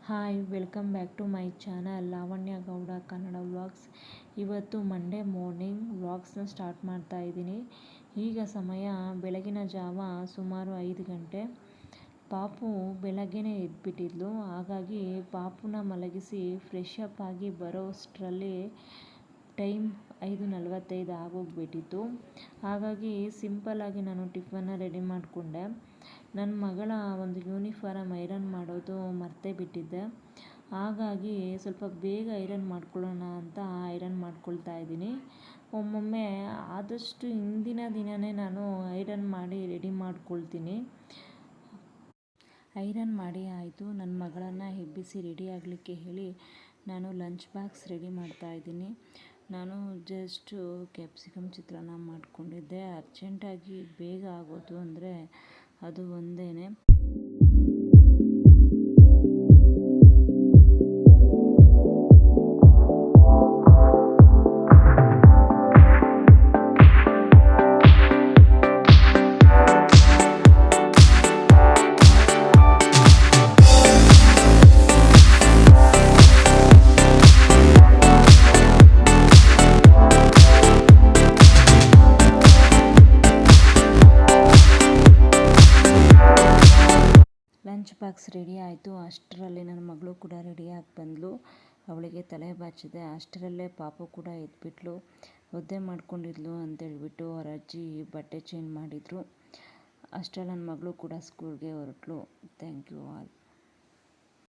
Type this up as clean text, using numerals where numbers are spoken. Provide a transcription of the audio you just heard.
Hi welcome back to my channel Lavanya Gowda Kannada vlogs. ಇವತ್ತು Monday morning ವ್ಲಾಗ್ಸ್ನ start ಮಾಡ್ತಾ ಇದ್ದೀನಿ. ಈಗ ಸಮಯ ಬೆಳಗಿನ ಜಾವ ಸುಮಾರು 5 ಗಂಟೆ. ಪಾಪು ಬೆಳಗ್ಗೆನೇ ಎದ್ಬಿಟ್ಟಿದ್ಲು. ಹಾಗಾಗಿ ಪಾಪುನ ಮಲಗಿಸಿ ಫ್ರೆಶ್ ಅಪ್ ಆಗಿ ಬರೋಷ್ಟರಲ್ಲಿ ಟೈಮ್ 5:45 ಆಗೋಗ್ಬಿಟ್ಟಿತ್ತು. ಹಾಗಾಗಿ ಸಿಂಪಲ್ಲಾಗಿ ನಾನು ಟಿಫನ್ನ ರೆಡಿ ಮಾಡಿಕೊಂಡೆ. ನನ್ನ ಮಗಳ ಒಂದು ಯೂನಿಫಾರಮ್ ಐರನ್ ಮಾಡೋದು ಮರ್ತೇ ಬಿಟ್ಟಿದ್ದೆ. ಹಾಗಾಗಿ ಸ್ವಲ್ಪ ಬೇಗ ಐರನ್ ಮಾಡ್ಕೊಳ್ಳೋಣ ಅಂತ ಐರನ್ ಮಾಡ್ಕೊಳ್ತಾ ಇದ್ದೀನಿ. ಒಮ್ಮೊಮ್ಮೆ ಆದಷ್ಟು ಹಿಂದಿನ ದಿನವೇ ನಾನು ಐರನ್ ಮಾಡಿ ರೆಡಿ ಮಾಡ್ಕೊಳ್ತೀನಿ. ಐರನ್ ಮಾಡಿ ಆಯಿತು. ನನ್ನ ಮಗಳನ್ನು ಎಬ್ಬಿಸಿ ರೆಡಿ ಆಗಲಿಕ್ಕೆ ಹೇಳಿ ನಾನು ಲಂಚ್ ಬಾಕ್ಸ್ ರೆಡಿ ಮಾಡ್ತಾ ಇದ್ದೀನಿ. ನಾನು ಜಸ್ಟು ಕ್ಯಾಪ್ಸಿಕಮ್ ಚಿತ್ರಾನ್ನ ಮಾಡಿಕೊಂಡಿದ್ದೆ. ಅರ್ಜೆಂಟಾಗಿ ಬೇಗ ಆಗೋದು ಅಂದರೆ ಅದು ಒಂದೇ. ಲಂಚ್ ಬಾಕ್ಸ್ ರೆಡಿ ಆಯಿತು. ಅಷ್ಟರಲ್ಲಿ ನನ್ನ ಮಗಳು ಕೂಡ ರೆಡಿಯಾಗಿ ಬಂದಳು. ಅವಳಿಗೆ ತಲೆ ಬಾಚಿದೆ. ಅಷ್ಟರಲ್ಲೇ ಪಾಪು ಕೂಡ ಎದ್ಬಿಟ್ಲು. ಒದ್ದೆ ಮಾಡ್ಕೊಂಡಿದ್ಲು ಅಂತೇಳ್ಬಿಟ್ಟು ಅವ್ರ ಅಜ್ಜಿ ಬಟ್ಟೆ ಚೇಂಜ್ ಮಾಡಿದರು. ಅಷ್ಟರಲ್ಲಿ ನನ್ನ ಮಗಳು ಕೂಡ ಸ್ಕೂಲ್ಗೆ ಹೊರಟ್ಲು. Thank you all.